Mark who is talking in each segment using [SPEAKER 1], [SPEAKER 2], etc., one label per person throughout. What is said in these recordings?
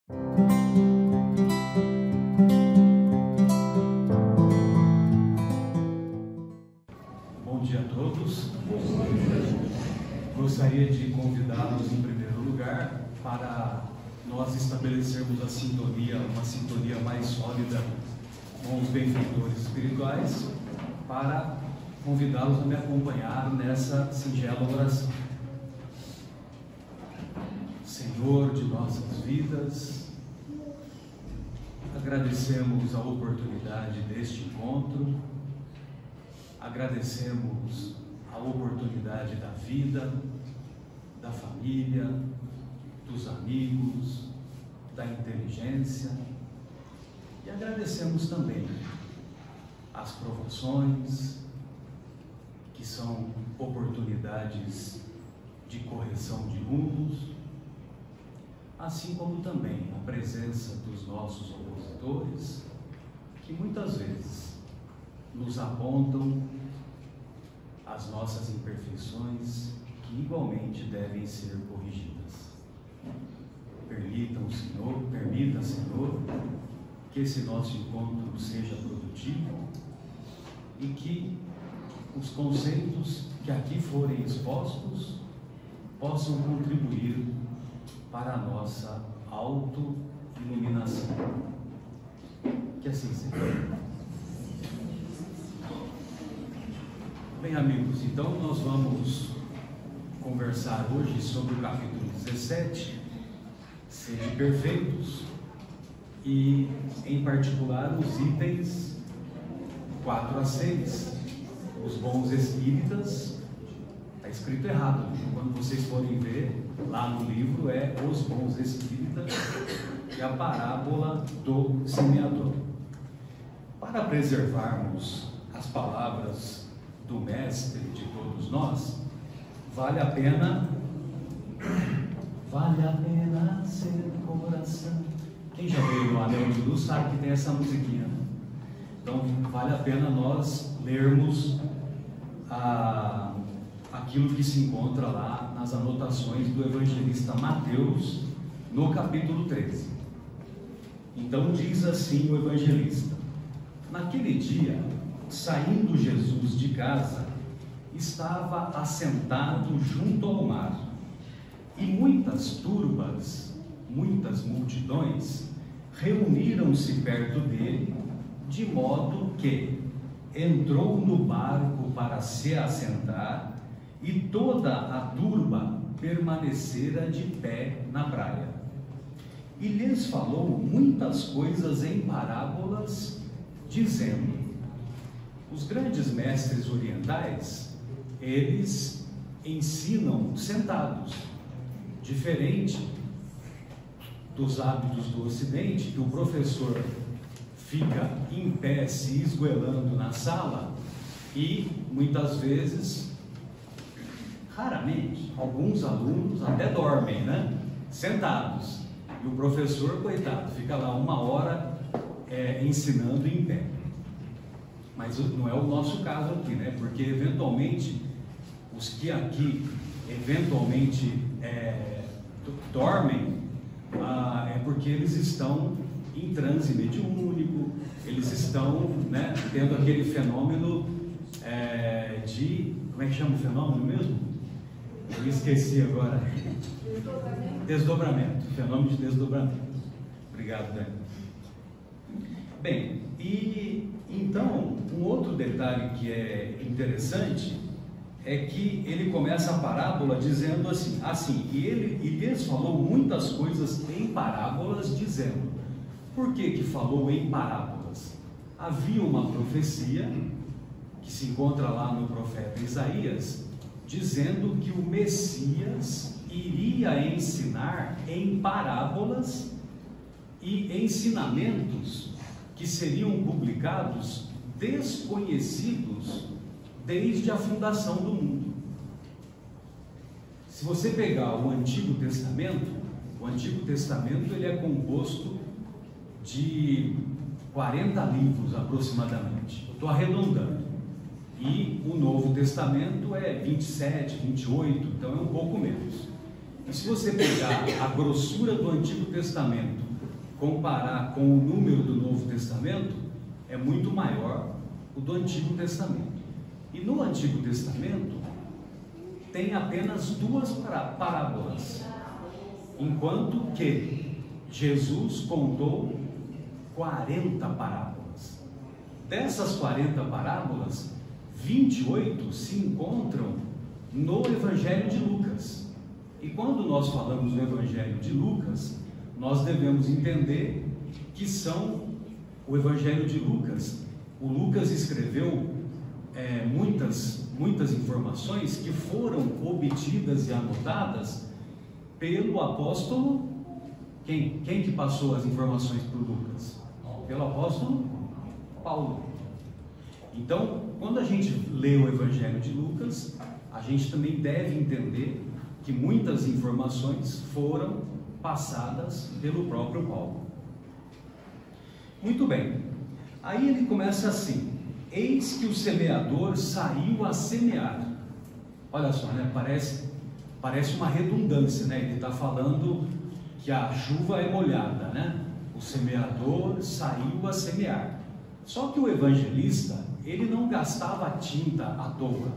[SPEAKER 1] Bom dia a todos. Gostaria de convidá-los em primeiro lugar para nós estabelecermos uma sintonia mais sólida com os benfeitores espirituais, para convidá-los a me acompanhar nessa singela oração. Senhor de nossas vidas, agradecemos a oportunidade deste encontro, agradecemos a oportunidade da vida, da família, dos amigos, da inteligência, e agradecemos também as provações, que são oportunidades de correção de rumos, assim como também a presença dos nossos opositores, que muitas vezes nos apontam as nossas imperfeições, que igualmente devem ser corrigidas. Permita, Senhor, que esse nosso encontro seja produtivo e que os conceitos que aqui forem expostos possam contribuir para a nossa auto-iluminação. Que assim seja. Bem, amigos, então nós vamos conversar hoje sobre o capítulo 17, Sede Perfeitos, e em particular os itens 4 a 6, os bons espíritas. Está escrito errado, quando vocês forem ver lá no livro é os bons espíritas e a parábola do semeador. Para preservarmos as palavras do mestre de todos nós, vale a pena ser coração. Quem já veio no Anel de Luz sabe que tem essa musiquinha, né? Então vale a pena nós lermos aquilo que se encontra lá nas anotações do evangelista Mateus, no capítulo 13. Então diz assim o evangelista: naquele dia, saindo Jesus de casa, estava assentado junto ao mar, e muitas turbas, muitas multidões, reuniram-se perto dele, de modo que entrou no barco para se assentar, e toda a turba permanecera de pé na praia. E lhes falou muitas coisas em parábolas, dizendo: os grandes mestres orientais, eles ensinam sentados, diferente dos hábitos do Ocidente, que o professor fica em pé se esgoelando na sala e muitas vezes, raramente, alguns alunos até dormem, né? Sentados, e o professor, coitado, fica lá 1 hora ensinando em pé. Mas não é o nosso caso aqui, né? Porque eventualmente os que aqui eventualmente dormem, é porque eles estão em transe mediúnico, eles estão, né, tendo aquele fenômeno de... Como é que chama o fenômeno mesmo? Eu esqueci agora. Desdobramento. Fenômeno de desdobramento. Obrigado, Dani. Bem, e então, um outro detalhe que é interessante é que ele começa a parábola dizendo assim, e lhes falou muitas coisas em parábolas, dizendo. Por que falou em parábolas? Havia uma profecia que se encontra lá no profeta Isaías, dizendo que o Messias iria ensinar em parábolas e ensinamentos que seriam publicados desconhecidos desde a fundação do mundo. Se você pegar o Antigo Testamento ele é composto de 40 livros aproximadamente. Eu estou arredondando. E o Novo Testamento é 27, 28, então é um pouco menos. E se você pegar a grossura do Antigo Testamento comparar com o número do Novo Testamento, é muito maior o do Antigo Testamento. E no Antigo Testamento tem apenas 2 parábolas, enquanto que Jesus contou 40 parábolas. Dessas 40 parábolas, 28 se encontram no Evangelho de Lucas. E quando nós falamos do Evangelho de Lucas, nós devemos entender que o Evangelho de Lucas, o Lucas escreveu muitas informações que foram obtidas e anotadas pelo apóstolo. Quem que passou as informações para o Lucas? Pelo apóstolo Paulo. Então, quando a gente lê o Evangelho de Lucas, a gente também deve entender que muitas informações foram passadas pelo próprio Paulo. Muito bem, aí ele começa assim: eis que o semeador saiu a semear. Olha só, né? Parece uma redundância, né? Ele está falando que a chuva é molhada, né? O semeador saiu a semear. Só que o evangelista, ele não gastava tinta à toa.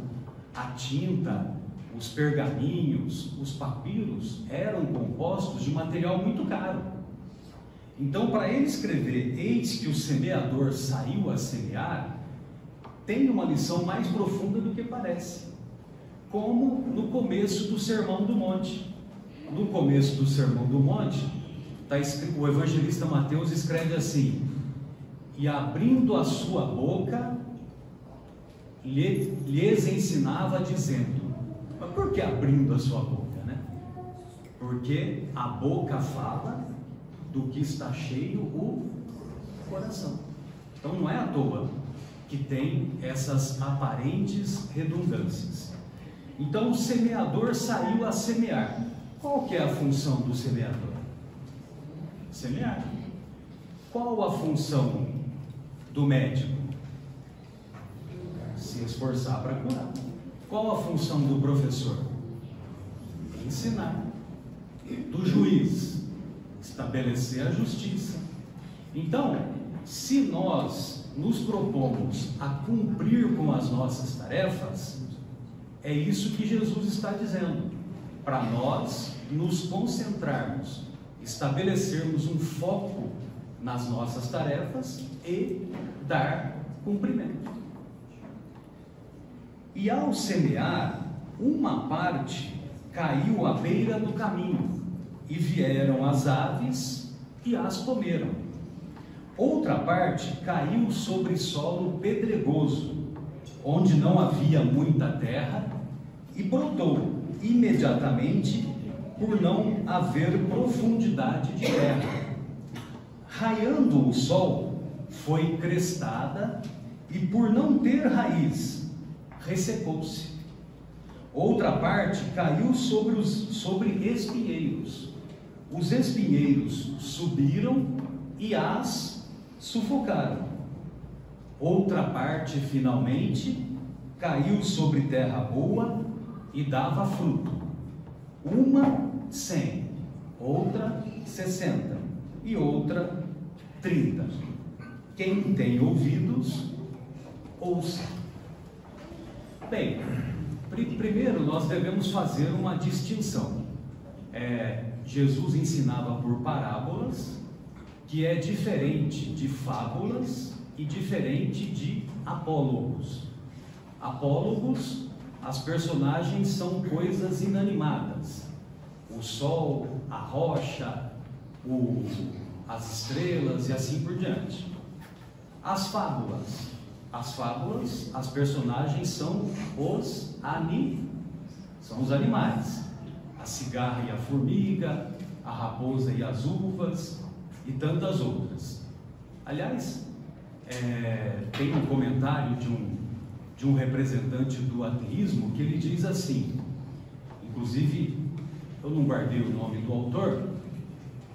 [SPEAKER 1] A tinta, os pergaminhos, os papiros eram compostos de material muito caro. Então, para ele escrever eis que o semeador saiu a semear, tem uma lição mais profunda do que parece. Como no começo do Sermão do Monte. No começo do Sermão do Monte, o evangelista Mateus escreve assim: e abrindo a sua boca, lhes ensinava dizendo. Mas por que abrindo a sua boca, né? Porque a boca fala do que está cheio o coração. Então não é à toa que tem essas aparentes redundâncias. Então o semeador saiu a semear. Qual que é a função do semeador? Semear. Qual a função do médico? Se esforçar para curar. Qual a função do professor? Ensinar. Do juiz? Estabelecer a justiça. Então, se nós nos propomos a cumprir com as nossas tarefas, é isso que Jesus está dizendo, para nós nos concentrarmos, estabelecermos um foco nas nossas tarefas e dar cumprimento. E ao semear, uma parte caiu à beira do caminho, e vieram as aves e as comeram. Outra parte caiu sobre solo pedregoso, onde não havia muita terra, e brotou imediatamente, por não haver profundidade de terra. Raiando o sol, foi crestada, e por não ter raiz, ressecou-se. Outra parte caiu sobre espinheiros. Os espinheiros subiram e as sufocaram. Outra parte, finalmente, caiu sobre terra boa e dava fruto. Uma 100, outra 60 e outra 30. Quem tem ouvidos, ouça. Bem, primeiro nós devemos fazer uma distinção. Jesus ensinava por parábolas, que é diferente de fábulas e diferente de apólogos. Apólogos, as personagens são coisas inanimadas: o sol, a rocha, as estrelas e assim por diante. As fábulas, as personagens são os animais: a cigarra e a formiga, a raposa e as uvas e tantas outras. Aliás, tem um comentário de um representante do ateísmo que ele diz assim, inclusive eu não guardei o nome do autor,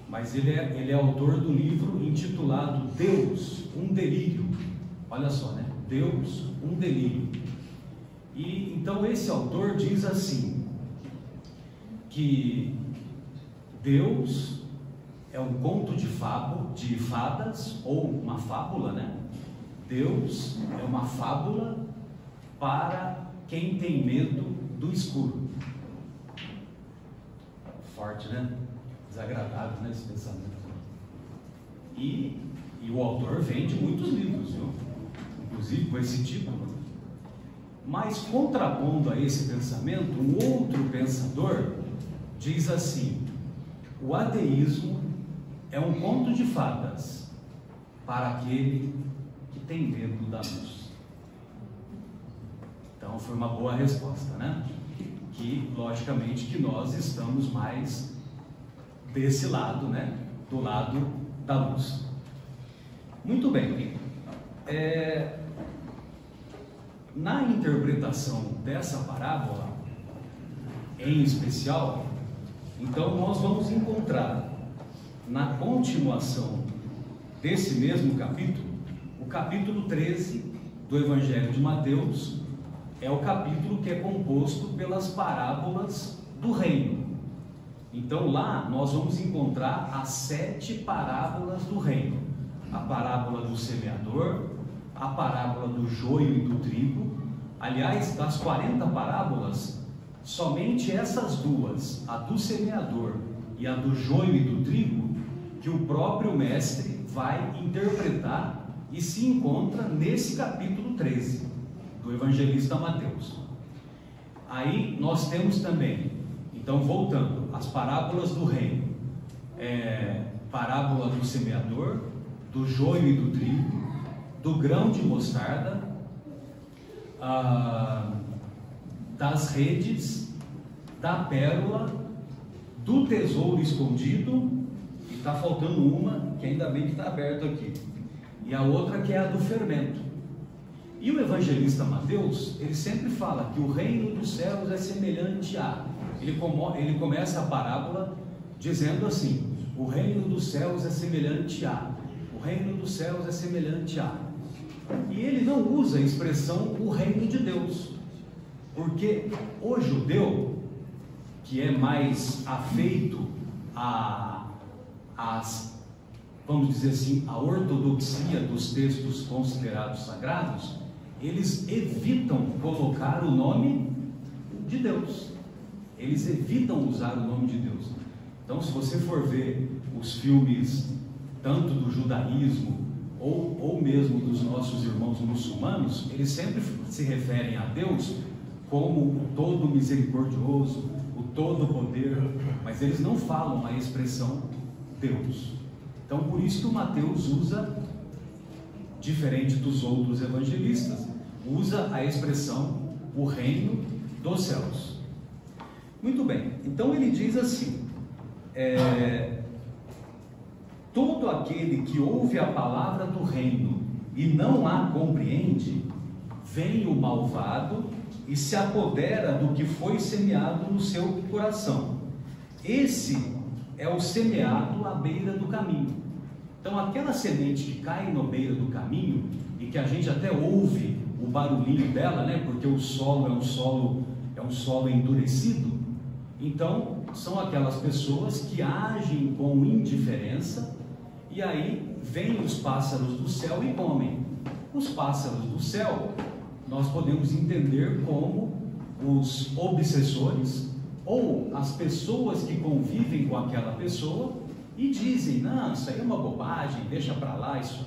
[SPEAKER 1] mas ele é autor do livro intitulado Deus, um delírio. Olha só, né? Deus, um delírio. E então esse autor diz assim, que Deus é um conto de fadas, ou uma fábula, né? Deus é uma fábula para quem tem medo do escuro. Forte, né? Desagradável, né, esse pensamento. E o autor vende muitos livros, viu? Inclusive com esse título. Mas contrapondo a esse pensamento, um outro pensador diz assim: o ateísmo é um conto de fadas para aquele que tem medo da luz. Então foi uma boa resposta, né? Que logicamente que nós estamos mais desse lado, né? Do lado da luz. Muito bem. Na interpretação dessa parábola, em especial, então nós vamos encontrar na continuação desse mesmo capítulo, o capítulo 13 do Evangelho de Mateus, é o capítulo que é composto pelas parábolas do reino. Então lá nós vamos encontrar as 7 parábolas do reino: a parábola do semeador, a parábola do joio e do trigo. Aliás, das 40 parábolas, somente essas duas, a do semeador e a do joio e do trigo, que o próprio mestre vai interpretar e se encontra nesse capítulo 13 do evangelista Mateus. Aí nós temos também, então voltando, as parábolas do reino, parábola do semeador, do joio e do trigo, do grão de mostarda, das redes, da pérola, do tesouro escondido, e está faltando uma, que ainda bem que está aberto aqui, e a outra que é a do fermento. E o evangelista Mateus, ele sempre fala que o reino dos céus é semelhante a... Ele começa a parábola dizendo assim: o reino dos céus é semelhante a... O reino dos céus é semelhante a... E ele não usa a expressão o reino de Deus, porque o judeu, que é mais afeito vamos dizer assim, a ortodoxia dos textos considerados sagrados, eles evitam colocar o nome de Deus, eles evitam usar o nome de Deus. Então, se você for ver os filmes tanto do judaísmo ou mesmo dos nossos irmãos muçulmanos, eles sempre se referem a Deus como o todo misericordioso, o todo poder, mas eles não falam a expressão Deus. Então, por isso que o Mateus usa, diferente dos outros evangelistas, usa a expressão o reino dos céus. Muito bem, então ele diz assim: todo aquele que ouve a palavra do reino e não a compreende, vem o malvado e se apodera do que foi semeado no seu coração. Esse é o semeado à beira do caminho. Então, aquela semente que cai na beira do caminho e que a gente até ouve o barulhinho dela, né? Porque o solo é um solo endurecido. Então, são aquelas pessoas que agem com indiferença, e aí vêm os pássaros do céu e comem. Os pássaros do céu nós podemos entender como os obsessores ou as pessoas que convivem com aquela pessoa e dizem: não, isso aí é uma bobagem, deixa para lá isso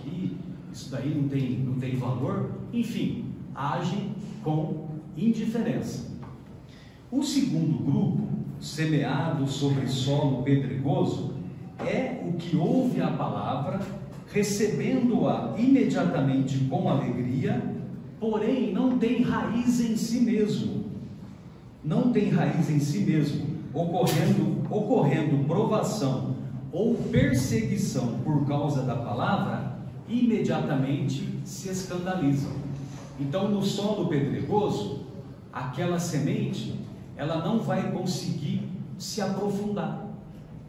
[SPEAKER 1] daí não tem valor. Enfim, agem com indiferença. O segundo grupo, semeado sobre solo pedregoso, é o que ouve a palavra, recebendo-a imediatamente com alegria, porém não tem raiz em si mesmo. Não tem raiz em si mesmo, ocorrendo provação ou perseguição por causa da palavra, imediatamente se escandalizam. Então, no solo pedregoso, aquela semente, ela não vai conseguir se aprofundar.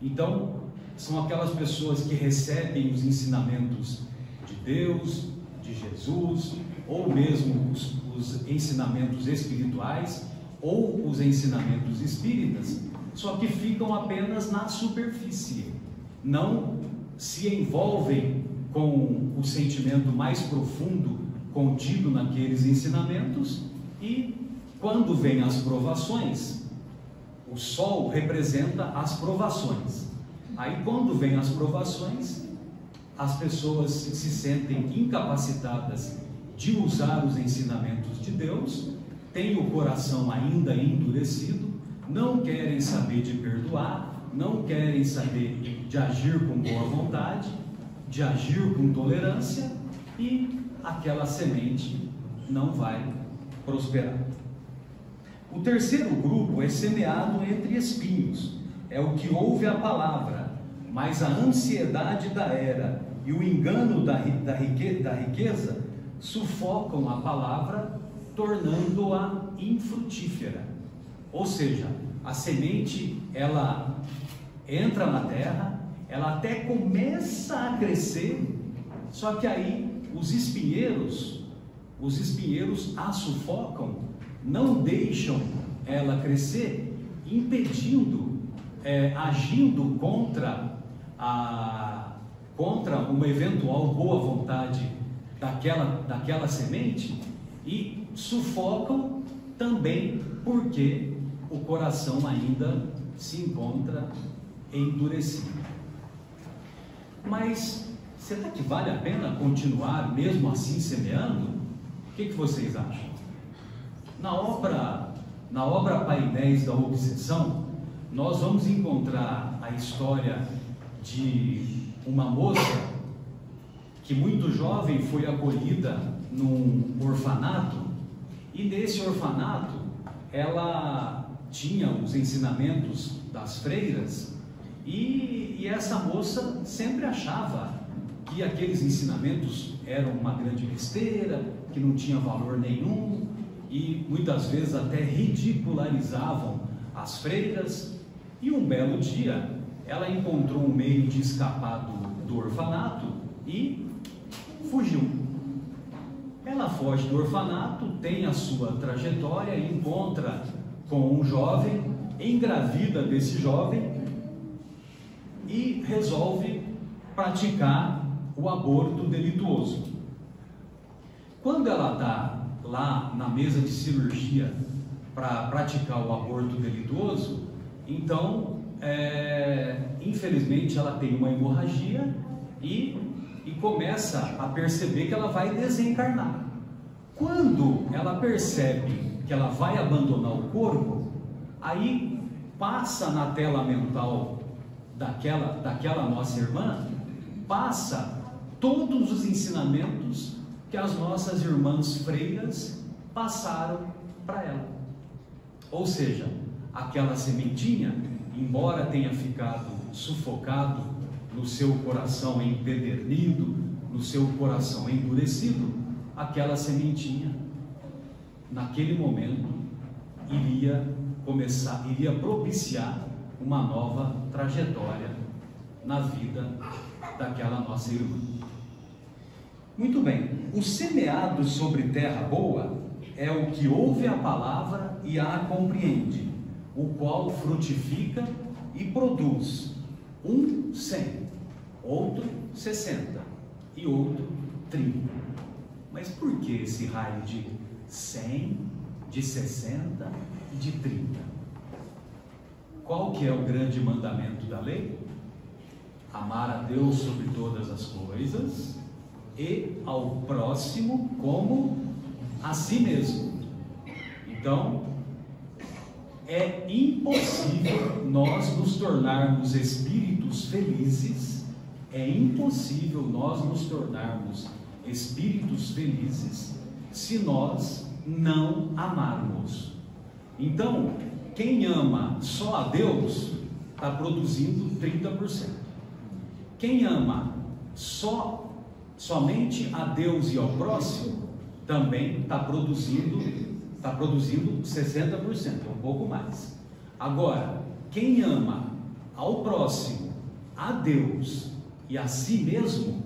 [SPEAKER 1] Então, são aquelas pessoas que recebem os ensinamentos de Deus, de Jesus, ou mesmo os ensinamentos espirituais, ou os ensinamentos espíritas, só que ficam apenas na superfície. não se envolvem com o sentimento mais profundo contido naqueles ensinamentos, e quando vêm as provações, o sol representa as provações. Aí quando vêm as provações, as pessoas se sentem incapacitadas de usar os ensinamentos de Deus, têm o coração ainda endurecido, não querem saber de perdoar, não querem saber de agir com boa vontade, de agir com tolerância, e aquela semente não vai prosperar. O terceiro grupo é semeado entre espinhos, é o que ouve a palavra, mas a ansiedade da era e o engano da riqueza sufocam a palavra, tornando-a infrutífera. Ou seja, a semente, ela entra na terra, ela até começa a crescer, só que aí os espinheiros a sufocam, não deixam ela crescer, impedindo, agindo contra uma eventual boa vontade daquela semente, e sufocam também porque o coração ainda se encontra endurecido. Mas será que vale a pena continuar mesmo assim semeando? O que vocês acham? Na obra Painéis da Obsessão, nós vamos encontrar a história de uma moça que muito jovem foi acolhida num orfanato, e nesse orfanato ela tinha os ensinamentos das freiras, e essa moça sempre achava que aqueles ensinamentos eram uma grande besteira, que não tinha valor nenhum, e muitas vezes até ridicularizavam as freiras. E um belo dia ela encontrou um meio de escapar do orfanato e fugiu. Ela foge do orfanato, tem a sua trajetória, encontra com um jovem, engravida desse jovem e resolve praticar o aborto delituoso. Quando ela está lá na mesa de cirurgia para praticar o aborto delituoso, então, infelizmente, ela tem uma hemorragia e começa a perceber que ela vai desencarnar. Quando ela percebe que ela vai abandonar o corpo, aí passa na tela mental daquela nossa irmã, passa todos os ensinamentos que as nossas irmãs freiras passaram para ela. Ou seja, aquela sementinha, embora tenha ficado sufocado no seu coração empedernido, no seu coração endurecido, aquela sementinha, naquele momento, iria propiciar uma nova trajetória na vida daquela nossa irmã. Muito bem, o semeado sobre terra boa é o que ouve a palavra e a compreende, o qual frutifica e produz 100, outro 60 e outro 30. Mas por que esse raio de 100, de 60 e de 30? Qual que é o grande mandamento da lei? Amar a Deus sobre todas as coisas e ao próximo como a si mesmo. Então, é impossível nós nos tornarmos espíritos felizes, é impossível nós nos tornarmos espíritos felizes se nós não amarmos. Então, quem ama só a Deus está produzindo 30%. Quem ama somente a Deus e ao próximo também está produzindo 60%, um pouco mais. Agora, quem ama ao próximo, a Deus e a si mesmo,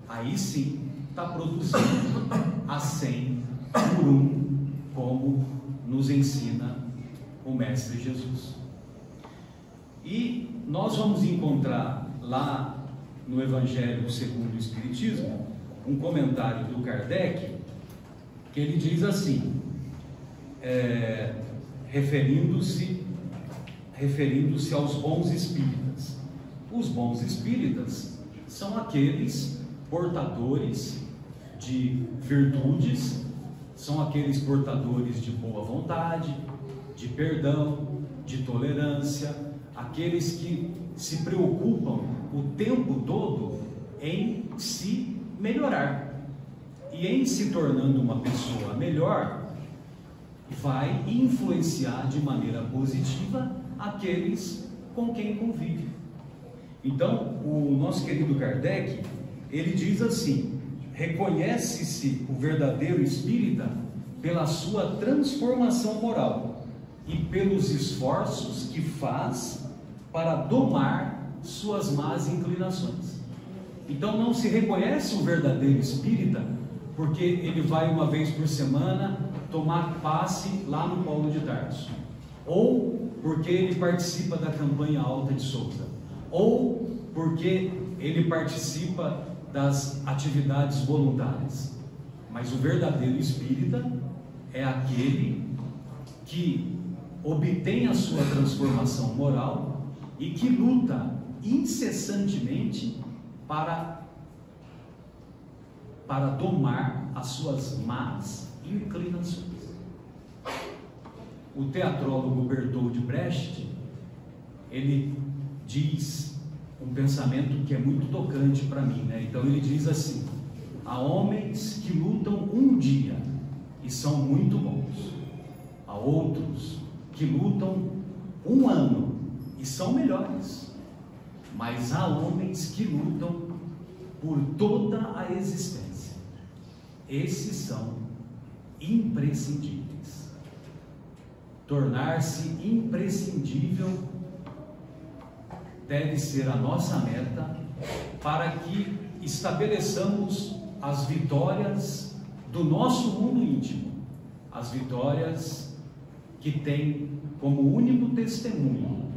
[SPEAKER 1] aí sim está produzindo a 100 por 1, como nos ensina o Mestre Jesus. E nós vamos encontrar lá no Evangelho segundo o Espiritismo, um comentário do Kardec, que ele diz assim, referindo-se aos bons espíritas. Os bons espíritas são aqueles portadores de virtudes, são aqueles portadores de boa vontade, de perdão, de tolerância, aqueles que se preocupam o tempo todo em se melhorar. E em se tornando uma pessoa melhor, vai influenciar de maneira positiva aqueles com quem convive. Então, o nosso querido Kardec, ele diz assim: reconhece-se o verdadeiro espírita pela sua transformação moral e pelos esforços que faz para domar suas más inclinações. Então, não se reconhece um verdadeiro espírita porque ele vai uma vez por semana tomar passe lá no Paulo de Tarso, ou porque ele participa da campanha Alta de Souza, ou porque ele participa das atividades voluntárias. Mas o verdadeiro espírita é aquele que obtém a sua transformação moral e que luta incessantemente para domar as suas más inclinações. O teatrólogo Bertold Brecht, ele diz um pensamento que é muito tocante para mim, né? Então ele diz assim: há homens que lutam um dia e são muito bons, há outros que lutam um ano e são melhores, mas há homens que lutam por toda a existência. Esses são imprescindíveis. Tornar-se imprescindível deve ser a nossa meta para que estabeleçamos as vitórias do nosso mundo íntimo, as vitórias que têm como único testemunho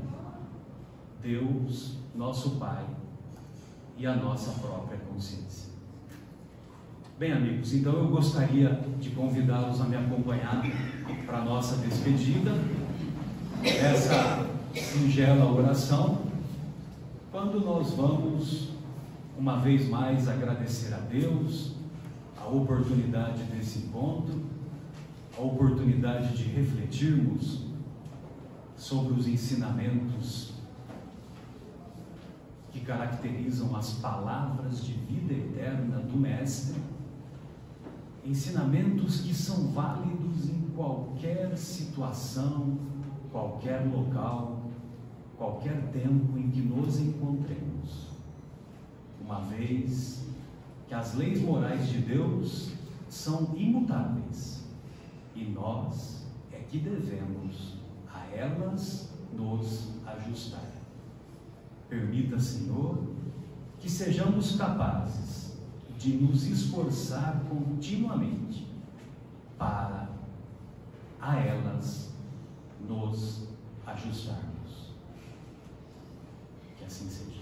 [SPEAKER 1] Deus, nosso Pai, e a nossa própria consciência. Bem, amigos, então eu gostaria de convidá-los a me acompanhar para a nossa despedida, essa singela oração, quando nós vamos, uma vez mais, agradecer a Deus a oportunidade desse encontro, a oportunidade de refletirmos sobre os ensinamentos que caracterizam as palavras de vida eterna do Mestre, ensinamentos que são válidos em qualquer situação, qualquer local, qualquer tempo em que nos encontremos, uma vez que as leis morais de Deus são imutáveis e nós é que devemos a elas nos ajustar. Permita, Senhor, que sejamos capazes de nos esforçar continuamente para a elas nos ajustarmos. Que assim seja.